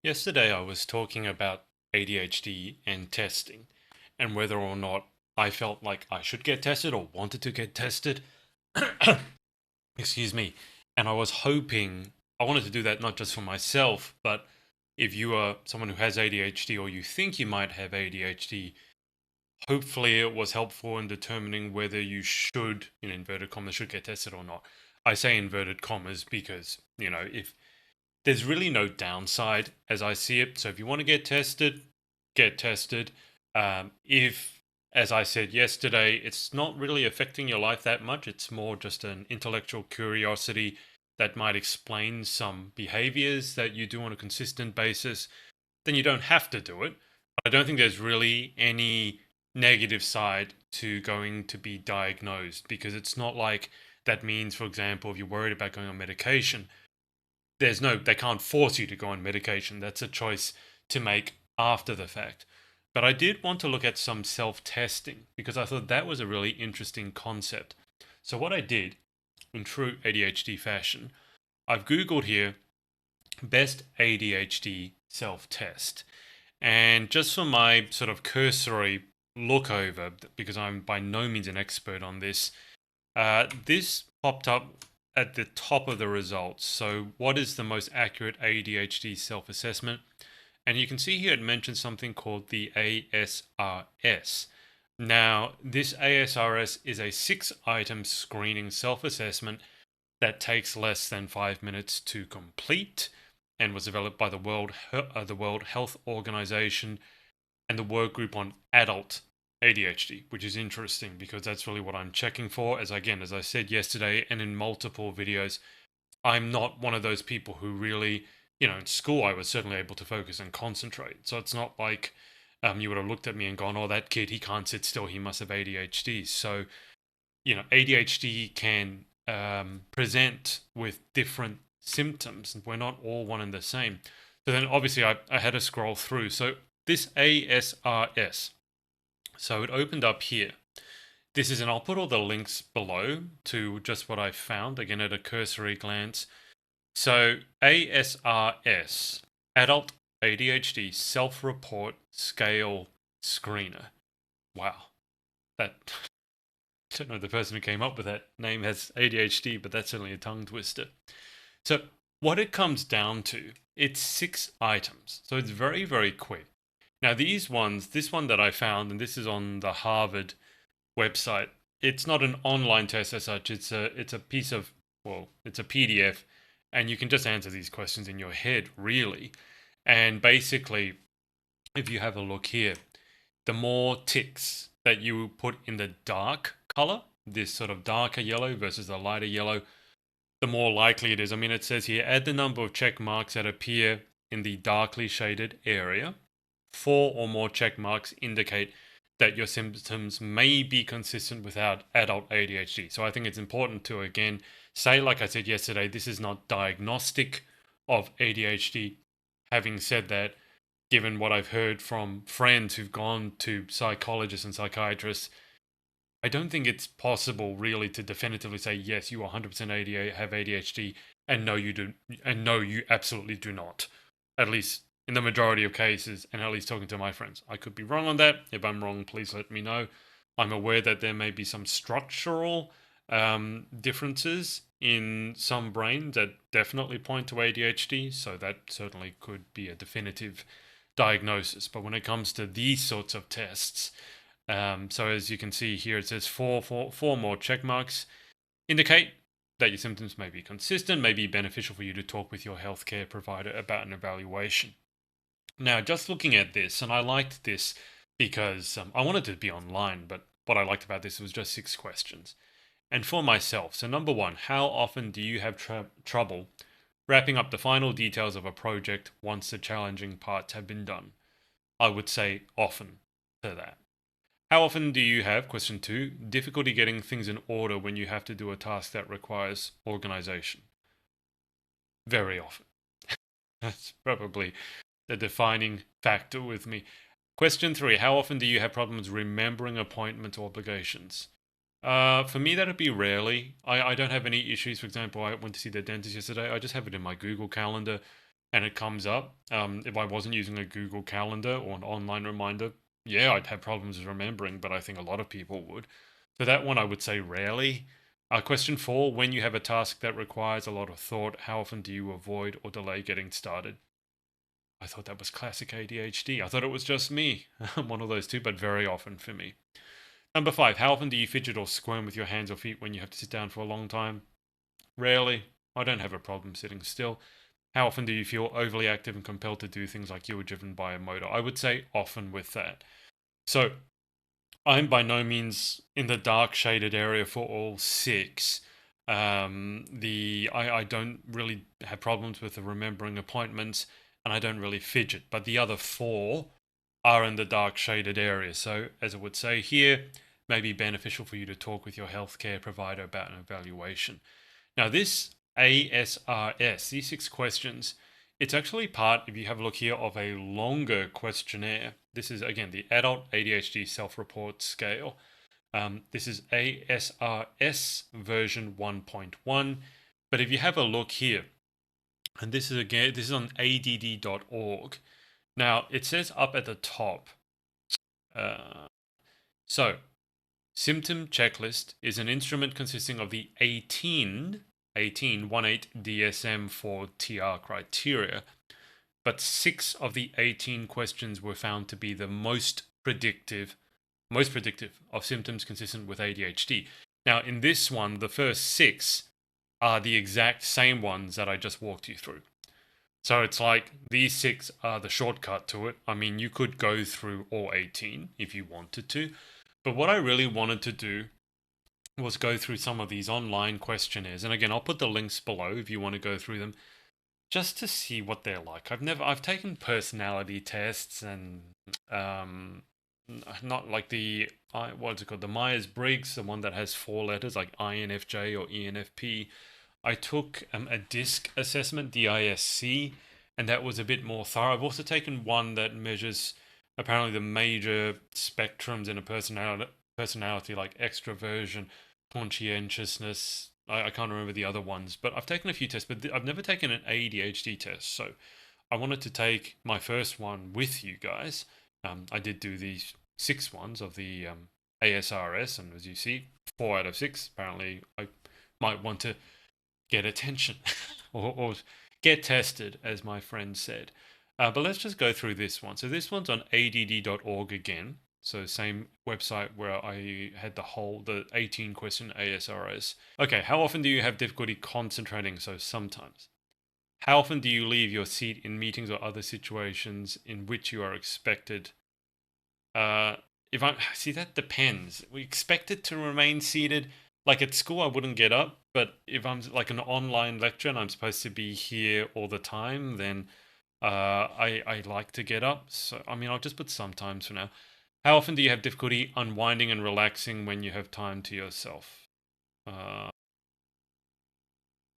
Yesterday, I was talking about ADHD and testing, and whether or not I felt like I should get tested or wanted to get tested. Excuse me. And I was hoping, I wanted to do that not just for myself, but if you are someone who has ADHD or you think you might have ADHD, hopefully it was helpful in determining whether you should, in inverted commas, should get tested or not. I say inverted commas because, if there's really no downside as I see it. So if you want to get tested, get tested. If, as I said yesterday, it's not really affecting your life that much, it's more just an intellectual curiosity that might explain some behaviors that you do on a consistent basis, then you don't have to do it. I don't think there's really any negative side to going to be diagnosed because it's not like that means, for example, if you're worried about going on medication, they can't force you to go on medication. That's a choice to make after the fact. But I did want to look at some self testing because I thought that was a really interesting concept. So, what I did in true ADHD fashion, I've Googled here best ADHD self test. And just for my sort of cursory look over, because I'm by no means an expert on this, this popped up at the top of the results. So, what is the most accurate ADHD self assessment? And you can see here it mentions something called the ASRS. Now, this ASRS is a 6 item screening self assessment that takes less than 5 minutes to complete and was developed by the World Health Organization and the work group on adult ADHD, which is interesting because that's really what I'm checking for. As I said yesterday and in multiple videos, I'm not one of those people who really, in school, I was certainly able to focus and concentrate. So it's not like you would have looked at me and gone, oh, that kid, he can't sit still, he must have ADHD. So, ADHD can present with different symptoms. We're not all one and the same. So then obviously I had to scroll through. So this ASRS, so it opened up here. This is, and I'll put all the links below to just what I found, again at a cursory glance. So ASRS, Adult ADHD Self Report Scale Screener. Wow. That, I don't know the person who came up with that name has ADHD, but that's certainly a tongue twister. So what it comes down to, it's 6 items. So it's very, very quick. Now this one that I found, and this is on the Harvard website. It's not an online test as such. It's a piece of, well, it's a PDF, and you can just answer these questions in your head, really. And basically, if you have a look here, the more ticks that you put in the dark color, this sort of darker yellow versus the lighter yellow, the more likely it is. I mean, it says here, add the number of check marks that appear in the darkly shaded area. 4 or more check marks indicate that your symptoms may be consistent with adult ADHD. So I think it's important to, again, say, like I said yesterday, this is not diagnostic of ADHD. Having said that, given what I've heard from friends who've gone to psychologists and psychiatrists, I don't think it's possible really to definitively say yes, you 100% have ADHD, and no, you do, and no, you absolutely do not. At least in the majority of cases, and at least talking to my friends, I could be wrong on that. If I'm wrong, please let me know. I'm aware that there may be some structural differences in some brains that definitely point to ADHD, so that certainly could be a definitive diagnosis. But when it comes to these sorts of tests, so as you can see here, it says four more check marks indicate that your symptoms may be consistent, may be beneficial for you to talk with your healthcare provider about an evaluation. Now, just looking at this, and I liked this because I wanted to be online, but what I liked about this was just 6 questions. And for myself, so number one, how often do you have trouble wrapping up the final details of a project once the challenging parts have been done? I would say often to that. How often do you have, question two, difficulty getting things in order when you have to do a task that requires organization? Very often. That's probably the defining factor with me. Question three, how often do you have problems remembering appointment obligations? For me, that'd be rarely. I don't have any issues. For example, I went to see the dentist yesterday. I just have it in my Google Calendar. and it comes up. If I wasn't using a Google Calendar or an online reminder, yeah, I'd have problems remembering, but I think a lot of people would. So that one I would say rarely. Question 4: when you have a task that requires a lot of thought, how often do you avoid or delay getting started? I thought that was classic ADHD. I thought it was just me. I'm one of those two, but very often for me. Number 5: how often do you fidget or squirm with your hands or feet when you have to sit down for a long time? Rarely. I don't have a problem sitting still. How often do you feel overly active and compelled to do things like you were driven by a motor? I would say often with that. So I'm by no means in the dark shaded area for all six. I don't really have problems with the remembering appointments, and I don't really fidget. But the other four are in the dark shaded area. So as I would say here, may be beneficial for you to talk with your healthcare provider about an evaluation. Now, this ASRS, these 6 questions, it's actually part, if you have a look here, of a longer questionnaire. This is, again, the Adult ADHD Self Report Scale. This is ASRS version 1.1. But if you have a look here, and this is again, this is on ADD.org. Now, it says up at the top, uh, so Symptom checklist is an instrument consisting of the 18 DSM-4 TR criteria, but 6 of the 18 questions were found to be the most predictive of symptoms consistent with ADHD. Now, in this one, the first 6 are the exact same ones that I just walked you through. So it's like these 6 are the shortcut to it. I mean, you could go through all 18 if you wanted to, but what I really wanted to do was go through some of these online questionnaires. And again, I'll put the links below if you want to go through them just to see what they're like. I've taken personality tests and not like what's it called, the Myers-Briggs, the one that has 4 letters like INFJ or ENFP. I took a DISC assessment, DISC, and that was a bit more thorough. I've also taken one that measures apparently the major spectrums in a personality like extroversion, conscientiousness. I can't remember the other ones, but I've taken a few tests, but I've never taken an ADHD test. So I wanted to take my first one with you guys. I did do these 6 ones of the ASRS, and as you see, 4 out of 6. Apparently, I might want to get attention or get tested, as my friend said. But let's just go through this one. So this one's on ADD.org again. So same website where I had the 18 question ASRS. Okay, how often do you have difficulty concentrating? So sometimes. How often do you leave your seat in meetings or other situations in which you are expected? Uh, if I see, that depends. We expected to remain seated. Like at school, I wouldn't get up, but if I'm like an online lecture and I'm supposed to be here all the time, then I like to get up. So I mean, I'll just put sometimes for now. How often do you have difficulty unwinding and relaxing when you have time to yourself? Uh,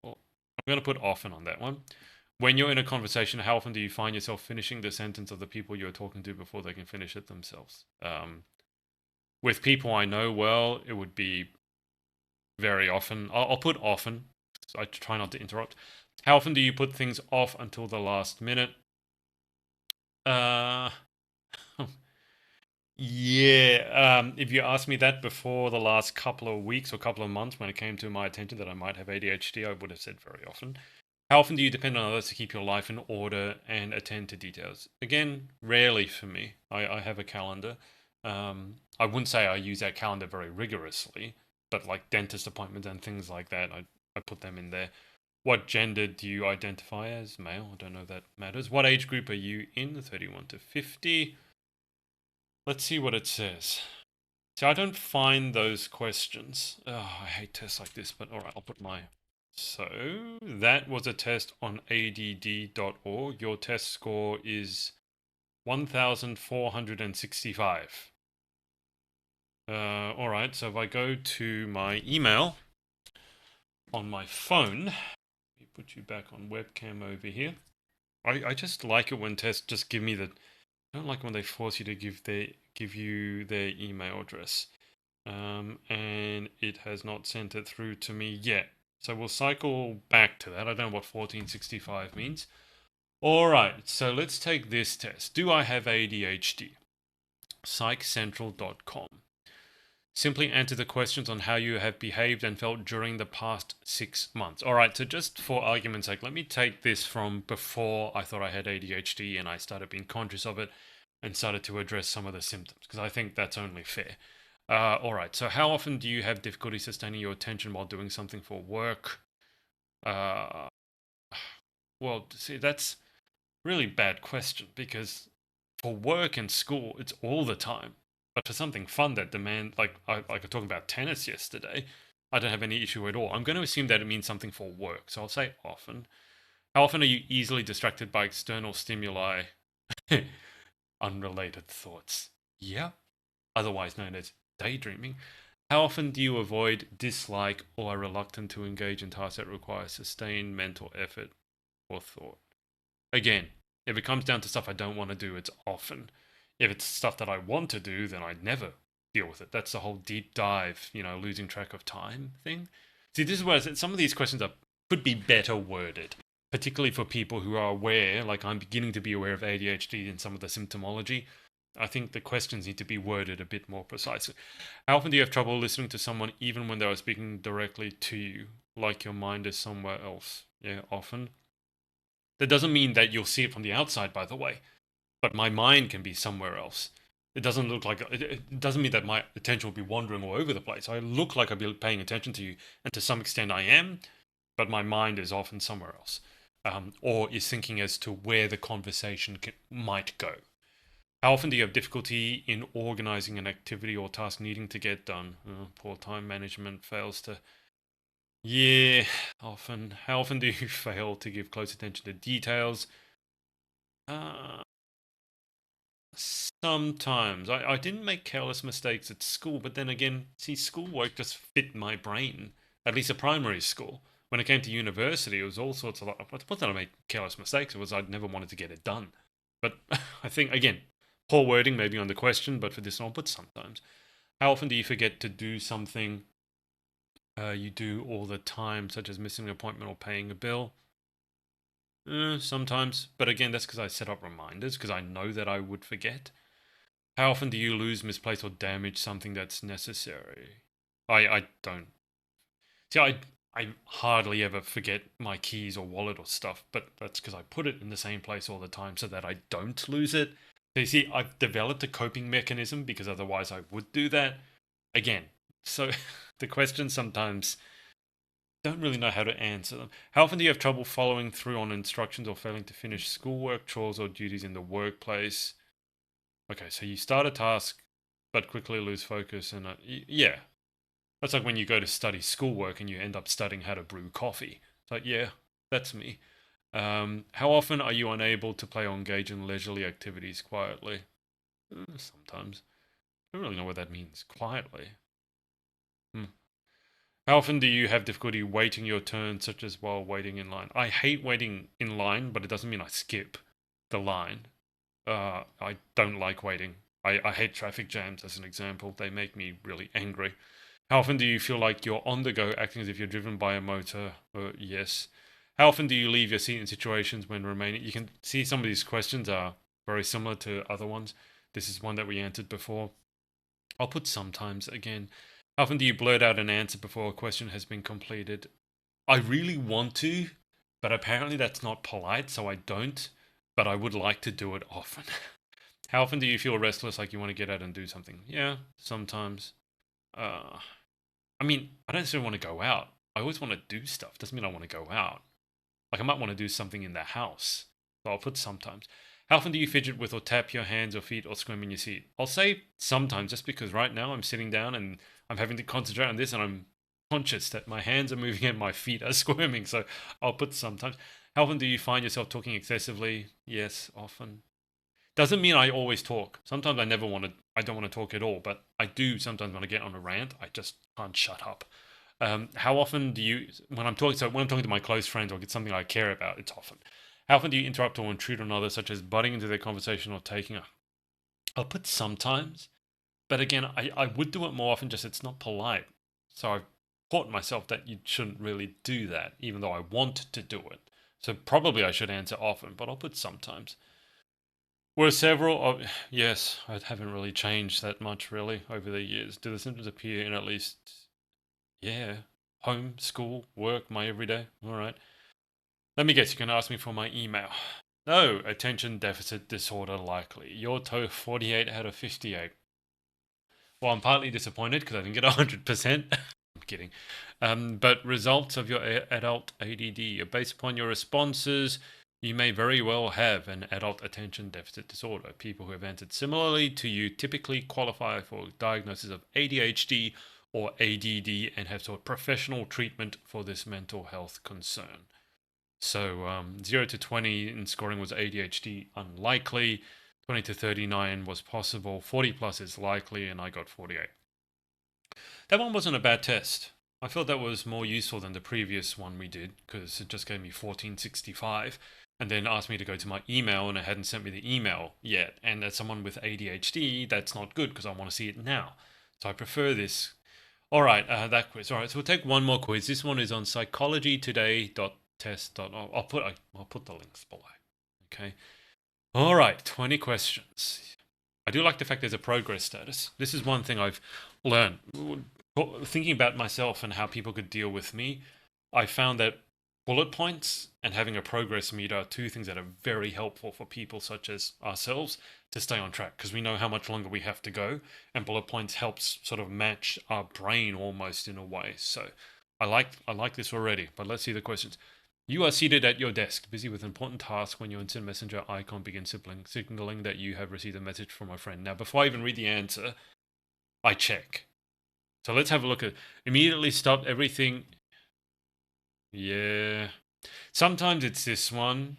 well, I'm going to put often on that one. When you're in a conversation, how often do you find yourself finishing the sentence of the people you're talking to before they can finish it themselves? With people I know well, it would be very often. I'll put often. So I try not to interrupt. How often do you put things off until the last minute? Uh, yeah. If you asked me that before the last couple of weeks or couple of months when it came to my attention that I might have ADHD, I would have said very often. How often do you depend on others to keep your life in order and attend to details? Again, rarely for me. I have a calendar. I wouldn't say I use that calendar very rigorously, but like dentist appointments and things like that, I put them in there. What gender do you identify as? Male? I don't know if that matters. What age group are you in? 31 to 50. Let's see what it says. See, I don't find those questions. Oh, I hate tests like this, but all right, I'll put my. So that was a test on ADD.org. Your test score is 1,465. All right, so if I go to my email on my phone, let me put you back on webcam over here. I just like it when tests just give me the. I don't like when they force you to give you their email address. And it has not sent it through to me yet. So we'll cycle back to that. I don't know what 1465 means. All right, so let's take this test. Do I have ADHD? PsychCentral.com. Simply answer the questions on how you have behaved and felt during the past 6 months. All right, so just for argument's sake, let me take this from before I thought I had ADHD and I started being conscious of it and started to address some of the symptoms, because I think that's only fair. All right, so how often do you have difficulty sustaining your attention while doing something for work? Uh, well, see, that's really bad question, because for work and school, it's all the time. But for something fun that demand, like I was talking about tennis yesterday, I don't have any issue at all. I'm going to assume that it means something for work, so I'll say often. How often are you easily distracted by external stimuli? Unrelated thoughts. Yeah, otherwise known as daydreaming. How often do you avoid, dislike, or are reluctant to engage in tasks that require sustained mental effort or thought? Again, if it comes down to stuff I don't want to do, it's often. If it's stuff that I want to do, then I never deal with it. That's the whole deep dive, losing track of time thing. See, this is where some of these questions could be better worded, particularly for people who are aware, like I'm beginning to be aware of ADHD and some of the symptomology. I think the questions need to be worded a bit more precisely. How often do you have trouble listening to someone even when they are speaking directly to you, like your mind is somewhere else? Yeah, often. That doesn't mean that you'll see it from the outside, by the way, but my mind can be somewhere else. It doesn't look like it doesn't mean that my attention will be wandering all over the place. I look like I'll be paying attention to you, and to some extent I am, but my mind is often somewhere else, or is thinking as to where the conversation might go. How often do you have difficulty in organizing an activity or task needing to get done? Poor time management fails to. Yeah, often. How often do you fail to give close attention to details? Uh, Sometimes. I didn't make careless mistakes at school, but then again, see, schoolwork just fit my brain, at least at primary school. When it came to university, it was all sorts of. It wasn't that I made careless mistakes, it was I'd never wanted to get it done. But I think, again, poor wording maybe on the question, but for this one, but sometimes. How often do you forget to do something you do all the time, such as missing an appointment or paying a bill? Sometimes, but again, that's because I set up reminders because I know that I would forget. How often do you lose, misplace, or damage something that's necessary? I don't. See, I hardly ever forget my keys or wallet or stuff, but that's because I put it in the same place all the time so that I don't lose it. So you see, I've developed a coping mechanism because otherwise I would do that. Again, so the questions sometimes don't really know how to answer them. How often do you have trouble following through on instructions or failing to finish schoolwork, chores, or duties in the workplace? Okay, so you start a task but quickly lose focus, and yeah, that's like when you go to study schoolwork and you end up studying how to brew coffee. It's like, yeah, that's me. How often are you unable to play or engage in leisurely activities quietly? Sometimes. I don't really know what that means. Quietly. Hmm. How often do you have difficulty waiting your turn, such as while waiting in line? I hate waiting in line, but it doesn't mean I skip the line. I don't like waiting. I hate traffic jams, as an example. They make me really angry. How often do you feel like you're on the go, acting as if you're driven by a motor? Yes. How often do you leave your seat in situations when remaining? You can see some of these questions are very similar to other ones. This is one that we answered before. I'll put sometimes again. How often do you blurt out an answer before a question has been completed? I really want to, but apparently that's not polite, so I don't. But I would like to do it often. How often do you feel restless, like you want to get out and do something? Yeah, sometimes. Uh, I mean, I don't necessarily want to go out. I always want to do stuff. Doesn't mean I want to go out. Like I might want to do something in the house. So I'll put sometimes. How often do you fidget with or tap your hands or feet or squirm in your seat? I'll say sometimes, just because right now I'm sitting down and I'm having to concentrate on this and I'm conscious that my hands are moving and my feet are squirming. So I'll put sometimes. How often do you find yourself talking excessively? Yes, often. Doesn't mean I always talk. Sometimes I don't want to talk at all, but I do sometimes when I get on a rant, I just can't shut up. How often do you, when I'm talking to my close friends or get something I care about, it's often. How often do you interrupt or intrude on others, such as butting into their conversation or taking a, I'll put sometimes, but again, I would do it more often, just it's not polite. So I've taught myself that you shouldn't really do that, even though I want to do it. So probably I should answer often, but I'll put sometimes. Were several of, yes, I haven't really changed that much really over the years. Do the symptoms appear in at least, yeah, home, school, work, my everyday? All right. Let me guess, you can ask me for my email. No, attention deficit disorder likely. Your toe 48 out of 58. Well, I'm partly disappointed because I didn't get 100%. I'm kidding. But results of your adult ADD. Based upon your responses, you may very well have an adult attention deficit disorder. People who have answered similarly to you typically qualify for diagnosis of ADHD or ADD and have sought professional treatment for this mental health concern. So 0 to 20 in scoring was ADHD unlikely. 20 to 39 was possible. 40 plus is likely, and I got 48. That one wasn't a bad test. I felt that was more useful than the previous one we did because it just gave me 1465 and then asked me to go to my email, and it hadn't sent me the email yet. And as someone with ADHD, that's not good because I want to see it now. So I prefer this. All right, that quiz. All right, so we'll take one more quiz. This one is on psychologytoday.test. I'll put the links below. Okay. All right, 20 questions. I do like the fact there's a progress status. This is one thing I've learned. Thinking about myself and how people could deal with me, I found that bullet points and having a progress meter are two things that are very helpful for people such as ourselves to stay on track because we know how much longer we have to go, and bullet points helps sort of match our brain almost in a way. So I like this already, but let's see the questions. You are seated at your desk, busy with important tasks when your instant messenger icon begins signaling that you have received a message from a friend. Now, before I even read the answer, I check. So let's have a look at immediately stop everything. Yeah. Sometimes it's this one,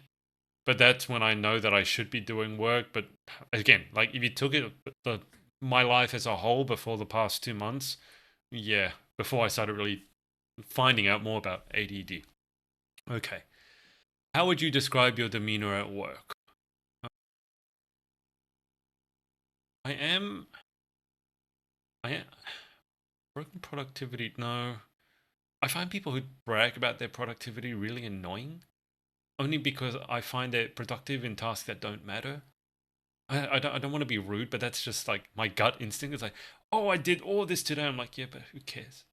but that's when I know that I should be doing work. But again, like if you took it, my life as a whole before the past 2 months, yeah, before I started really finding out more about ADD. Okay. How would you describe your demeanor at work? I am, I am, broken productivity. No, I find people who brag about their productivity really annoying. Only because I find they're productive in tasks that don't matter. I don't want to be rude, but that's just like my gut instinct is like, oh, I did all this today. I'm like, yeah, but who cares?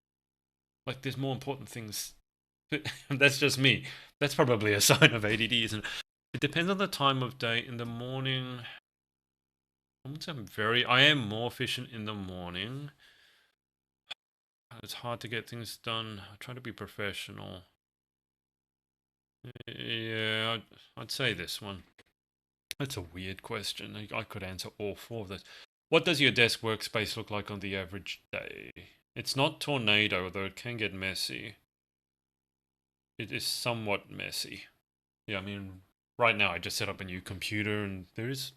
Like, there's more important things. That's just me. That's probably a sign of ADD, isn't it? It depends on the time of day. In the morning, I am more efficient in the morning. It's hard to get things done. I try to be professional. Yeah, I'd say this one. That's a weird question. I could answer all four of those. What does your desk workspace look like on the average day? It's not tornado, though it can get messy. It is somewhat messy. Yeah, I mean, right now I just set up a new computer and there's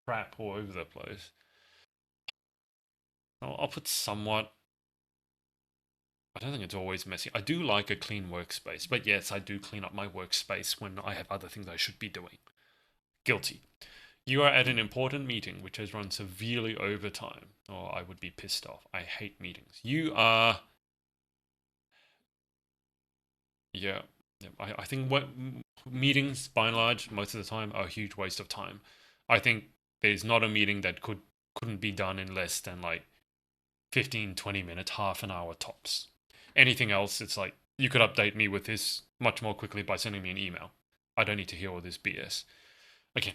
crap all over the place. I'll put somewhat. I don't think it's always messy. I do like a clean workspace, but yes, I do clean up my workspace when I have other things I should be doing. Guilty. You are at an important meeting which has run severely over time. Oh, I would be pissed off. I hate meetings. You are. Yeah. Yeah, I think what meetings, by and large, most of the time, are a huge waste of time. I think there's not a meeting that couldn't be done in less than like 15, 20 minutes, half an hour tops. Anything else, it's like you could update me with this much more quickly by sending me an email. I don't need to hear all this BS. Again,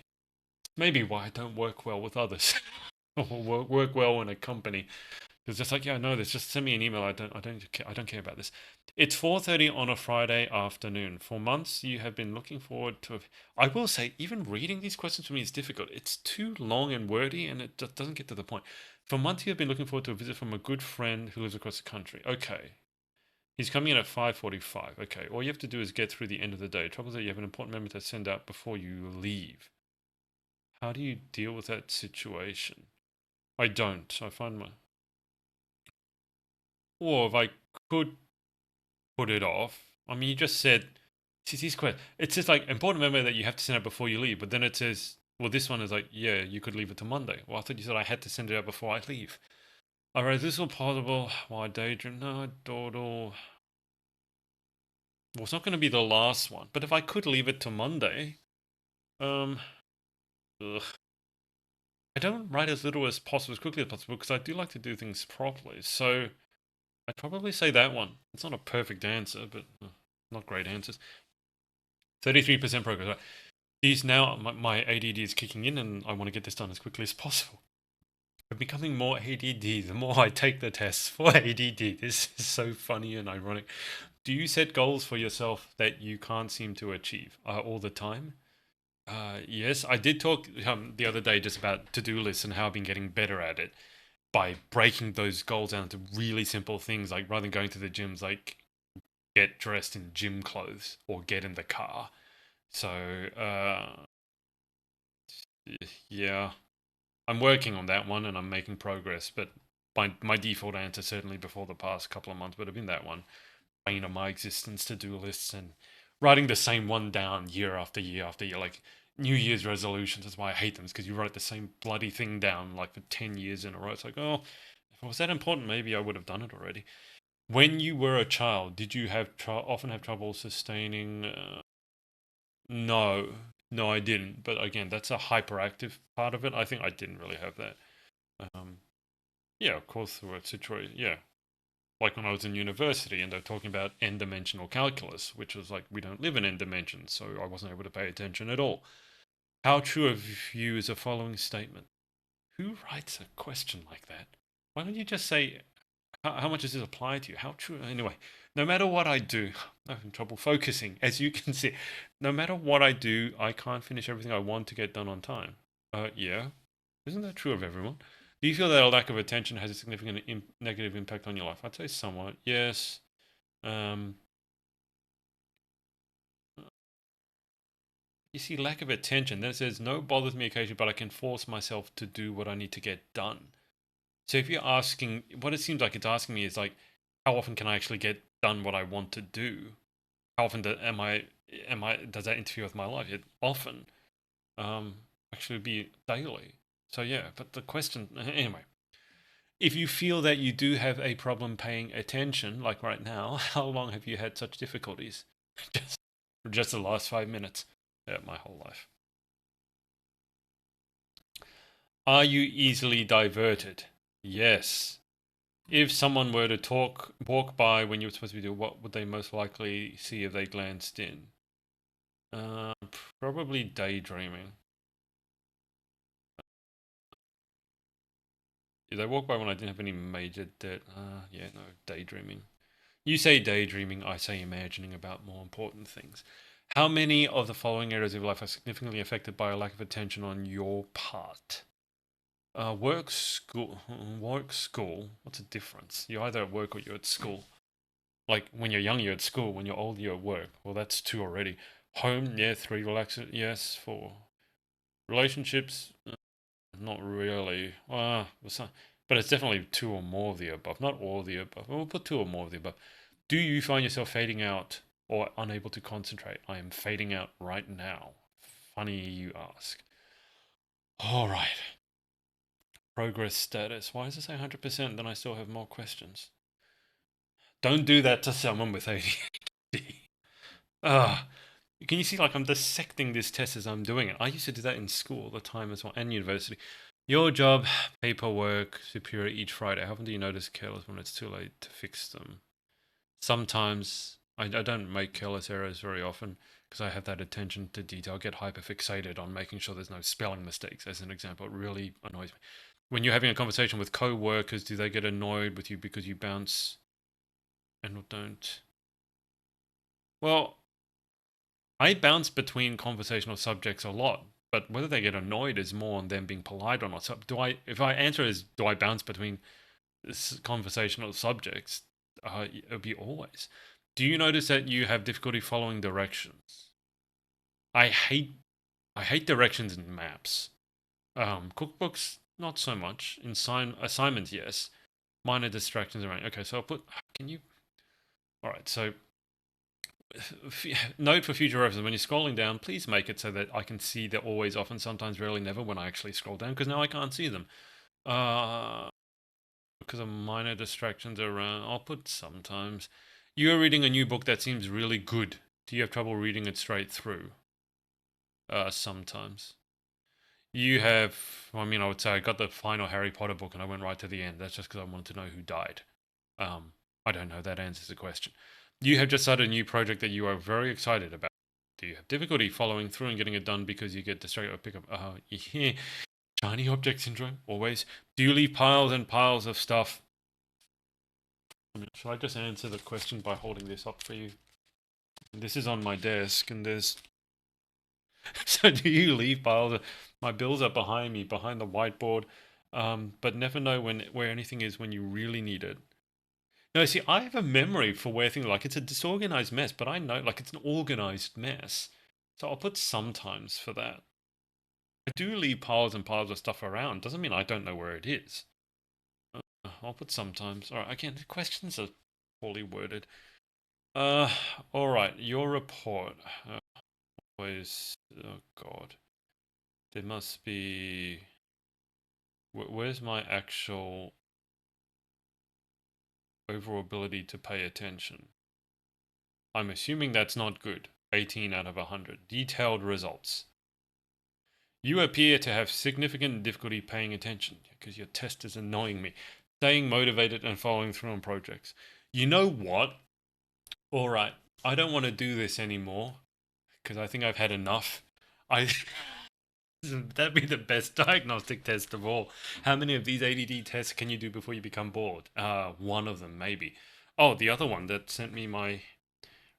maybe why I don't work well with others or work well in a company. It's just like, yeah, no, there's just send me an email. I don't care about this. It's 4:30 on a Friday afternoon. For months, you have been looking forward to. I will say, even reading these questions for me is difficult. It's too long and wordy, and it just doesn't get to the point. For months, you have been looking forward to a visit from a good friend who lives across the country. Okay, he's coming in at 5:45. Okay, all you have to do is get through the end of the day. Trouble is that you have an important memo to send out before you leave. How do you deal with that situation? I don't. I find my. Or if I could put it off. I mean, you just said, see, these questions. It's just like important memo that you have to send out before you leave. But then it says, well, this one is like, yeah, you could leave it to Monday. Well, I thought you said I had to send it out before I leave. All right, is this all possible? Why, Adrian? No, Dawdle. Well, it's not going to be the last one, but if I could leave it to Monday, um, ugh. I don't write as little as possible, as quickly as possible, because I do like to do things properly. So I'd probably say that one. It's not a perfect answer, but not great answers. 33% progress. Right. These now, my ADD is kicking in, and I want to get this done as quickly as possible. I'm becoming more ADD the more I take the tests for ADD. This is so funny and ironic. Do you set goals for yourself that you can't seem to achieve all the time? Yes, I did talk the other day just about to-do lists and how I've been getting better at it by breaking those goals down to really simple things, like rather than going to the gyms, like get dressed in gym clothes or get in the car. So, yeah, I'm working on that one and I'm making progress, but my default answer, certainly before the past couple of months, would have been that one. Bane of my existence, to-do lists, and writing the same one down year after year after year, like New Year's resolutions. That's why I hate them, because you write the same bloody thing down like for 10 years in a row. It's like, oh, if it was that important, maybe I would have done it already. When you were a child, did you have often have trouble sustaining? No, no, I didn't. But again, that's a hyperactive part of it. I think I didn't really have that. Um, yeah, of course, there were situations. Yeah, like when I was in university and they're talking about n-dimensional calculus, which was like we don't live in n dimensions, so I wasn't able to pay attention at all. How true of you is the following statement? Who writes a question like that? Why don't you just say, how much does this apply to you? How true? Anyway, no matter what I do, I'm having trouble focusing. As you can see, no matter what I do, I can't finish everything I want to get done on time. Yeah. Isn't that true of everyone? Do you feel that a lack of attention has a significant negative impact on your life? I'd say somewhat. Yes. Um, you see, lack of attention. Then it says, no bothers me occasionally, but I can force myself to do what I need to get done. So if you're asking, what it seems like it's asking me is like, how often can I actually get done what I want to do? How often does that interfere with my life? It often, um, actually be daily. So yeah, but the question, anyway, if you feel that you do have a problem paying attention, like right now, how long have you had such difficulties? just, just the last 5 minutes. Yeah, my whole life. Are you easily diverted? Yes. If someone were to walk by when you were supposed to be doing, what would they most likely see if they glanced in? Uh, Probably daydreaming. If they walked by when I didn't have any major debt, yeah, no, daydreaming. You say daydreaming, I say imagining about more important things. How many of the following areas of life are significantly affected by a lack of attention on your part? Work, school, work, school. What's the difference? You're either at work or you're at school. Like when you're young, you're at school. When you're old, you're at work. Well, that's two already. Home, yeah, three. Relax, yes, four. Relationships, not really. But it's definitely two or more of the above. Not all of the above. We'll put two or more of the above. Do you find yourself fading out or unable to concentrate? I am fading out right now. Funny you ask. All right. Progress status. Why does it say 100%? Then I still have more questions. Don't do that to someone with ADHD. Ah, can you see, like, I'm dissecting this test as I'm doing it? I used to do that in school all the time as well, and university. Your job, paperwork, superior each Friday. How often do you notice careless when it's too late to fix them? Sometimes I don't make careless errors very often because I have that attention to detail. I get hyper fixated on making sure there's no spelling mistakes, as an example. It really annoys me. When you're having a conversation with co-workers, do they get annoyed with you because you bounce and don't? Well, I bounce between conversational subjects a lot, but whether they get annoyed is more on them being polite or not. So if I answer is, do I bounce between conversational subjects? It would be always. Do you notice that you have difficulty following directions? I hate I hate directions in maps. Cookbooks, not so much. In assignments, yes. Minor distractions around. Okay, so I'll put. Can you? All right. So note for future reference: when you're scrolling down, please make it so that I can see the always, often, sometimes, rarely, never when I actually scroll down, because now I can't see them. Because of minor distractions around. I'll put sometimes. You're reading a new book that seems really good. Do you have trouble reading it straight through? Sometimes. You have, I mean, I would say I got the final Harry Potter book and I went right to the end. That's just because I wanted to know who died. I don't know. That answers the question. You have just started a new project that you are very excited about. Do you have difficulty following through and getting it done because you get distracted or pick up? Yeah. Shiny object syndrome, always. Do you leave piles and piles of stuff? I mean, shall I just answer the question by holding this up for you? This is on my desk, and there's. So, do you leave piles? My bills are behind me, behind the whiteboard, but never know where anything is when you really need it. No, see, I have a memory for where things like it's a disorganized mess, but I know like it's an organized mess. So I'll put sometimes for that. I do leave piles and piles of stuff around. Doesn't mean I don't know where it is. I'll put sometimes. All right, again, the questions are poorly worded. Uh, all right, your report was. Oh God, there must be. Where's my actual overall ability to pay attention? I'm assuming that's not good. 18 out of 100. Detailed results. You appear to have significant difficulty paying attention because your test is annoying me. Staying motivated and following through on projects. You know what? All right, I don't want to do this anymore because I think I've had enough. I That'd be the best diagnostic test of all. How many of these ADD tests can you do before you become bored? One of them maybe. Oh, the other one that sent me my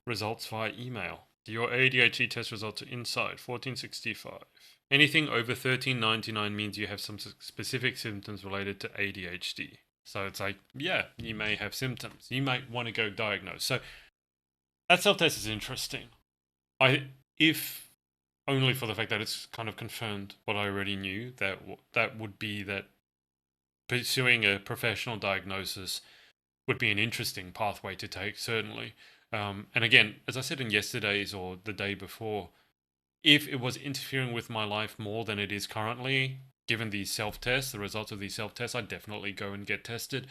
results via email. Your ADHD test results are inside 1465. Anything over 1399 means you have some specific symptoms related to ADHD. So it's like, yeah, you may have symptoms. You might want to go diagnose. So that self-test is interesting. If only for the fact that it's kind of confirmed what I already knew, that would be that pursuing a professional diagnosis would be an interesting pathway to take, certainly. And again, as I said in yesterday's or the day before, if it was interfering with my life more than it is currently, given these self-tests, the results of these self-tests, I'd definitely go and get tested.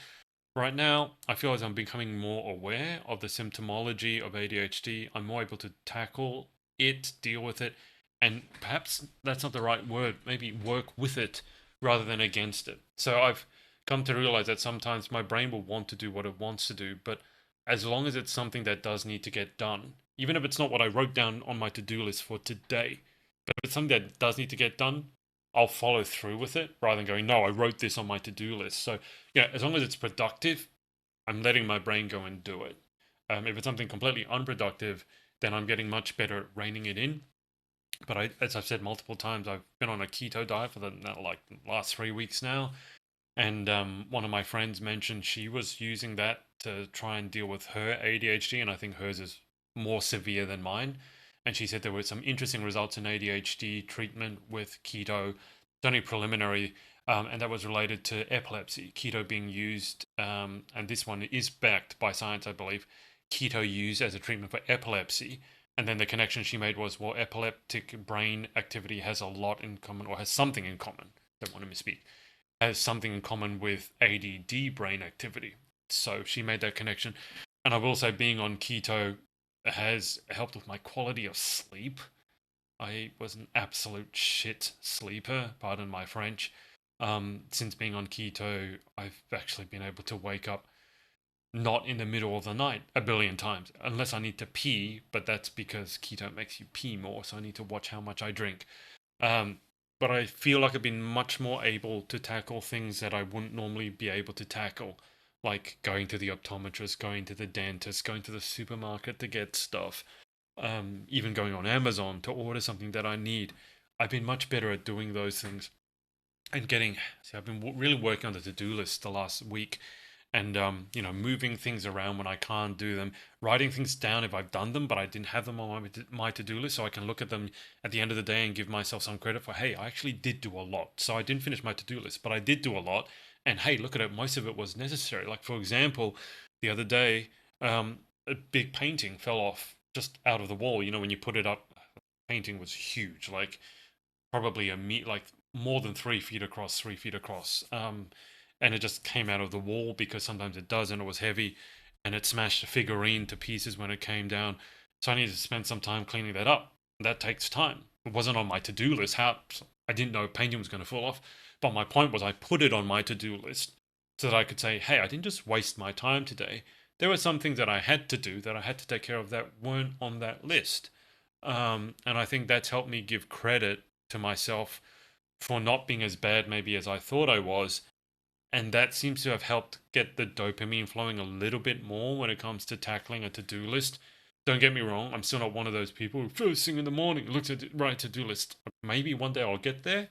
Right now, I feel as I'm becoming more aware of the symptomology of ADHD. I'm more able to tackle it, deal with it, and perhaps that's not the right word. Maybe work with it rather than against it. So I've come to realize that sometimes my brain will want to do what it wants to do, but as long as it's something that does need to get done, even if it's not what I wrote down on my to-do list for today, but if it's something that does need to get done, I'll follow through with it rather than going, no, I wrote this on my to-do list. So yeah, as long as it's productive, I'm letting my brain go and do it. If it's something completely unproductive, then I'm getting much better at reining it in. But as I've said multiple times, I've been on a keto diet for the last 3 weeks now, and one of my friends mentioned she was using that to try and deal with her ADHD, and I think hers is more severe than mine. And she said there were some interesting results in ADHD treatment with keto. It's only preliminary, and that was related to epilepsy. Keto being used, and this one is backed by science, I believe. Keto used as a treatment for epilepsy. And then the connection she made was, well, epileptic brain activity has a lot in common, or has something in common. Don't want to misspeak, has something in common with ADD brain activity. So she made that connection. And I will say, being on keto has helped with my quality of sleep. I was an absolute shit sleeper, pardon my French. Since being on keto, I've actually been able to wake up not in the middle of the night a billion times, unless I need to pee, but that's because keto makes you pee more, so I need to watch how much I drink. Um, but I feel like I've been much more able to tackle things that I wouldn't normally be able to tackle, like going to the optometrist, going to the dentist, going to the supermarket to get stuff, even going on Amazon to order something that I need. I've been much better at doing those things and getting. See, I've been really working on the to-do list the last week, and moving things around when I can't do them, writing things down if I've done them but I didn't have them on my to-do list, so I can look at them at the end of the day and give myself some credit for, hey, I actually did do a lot. So I didn't finish my to-do list, but I did do a lot, and hey, look at it, most of it was necessary. Like, for example, the other day, a big painting fell off just out of the wall. When you put it up, painting was huge, like probably like more than 3 feet across, 3 feet across. And it just came out of the wall because sometimes it does, and it was heavy. and it smashed a figurine to pieces when it came down. So I needed to spend some time cleaning that up. That takes time. It wasn't on my to-do list. How I didn't know painting was going to fall off. But my point was I put it on my to-do list so that I could say, hey, I didn't just waste my time today. There were some things that I had to do, that I had to take care of, that weren't on that list. And I think that's helped me give credit to myself for not being as bad maybe as I thought I was. And that seems to have helped get the dopamine flowing a little bit more when it comes to tackling a to-do list. Don't get me wrong, I'm still not one of those people who first thing in the morning looks at the right to-do list. Maybe one day I'll get there,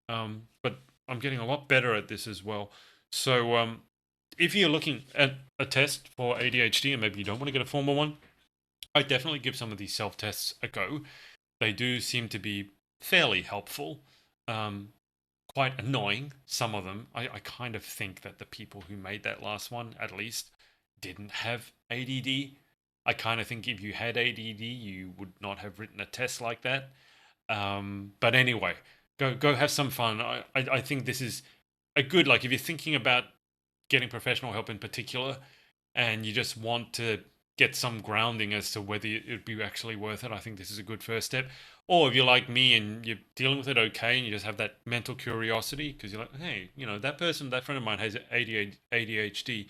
but I'm getting a lot better at this as well. So if you're looking at a test for ADHD and maybe you don't want to get a formal one, I definitely give some of these self-tests a go. They do seem to be fairly helpful. Um, Quite annoying, some of them. I kind of think that the people who made that last one, at least, didn't have ADD. I kind of think if you had ADD, you would not have written a test like that. But anyway, go have some fun. I think this is a good, like, if you're thinking about getting professional help in particular, and you just want to get some grounding as to whether it would be actually worth it, I think this is a good first step. Or if you're like me and you're dealing with it okay, and you just have that mental curiosity because you're like, hey, that person, that friend of mine has ADHD,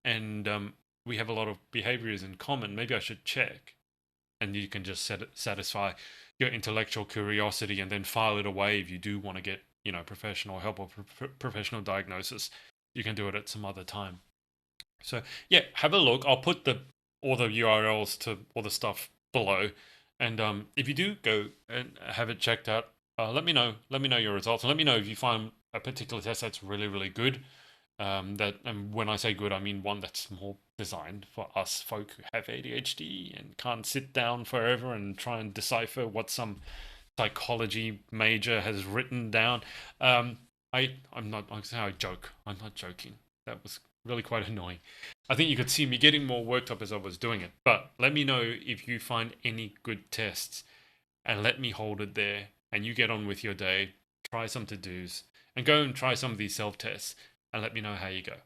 and we have a lot of behaviors in common. Maybe I should check. And you can just satisfy your intellectual curiosity and then file it away if you do want to get, professional help or professional diagnosis. You can do it at some other time. So yeah, have a look. I'll put all the URLs to all the stuff below, and if you do go and have it checked out, let me know. Let me know your results, and let me know if you find a particular test that's really really good. And when I say good, I mean one that's more designed for us folk who have ADHD and can't sit down forever and try and decipher what some psychology major has written down. I'm not. I joke. I'm not joking. That was really quite annoying. I think you could see me getting more worked up as I was doing it. But let me know if you find any good tests, and let me hold it there. And you get on with your day. Try some to dos, and go and try some of these self tests, and let me know how you go.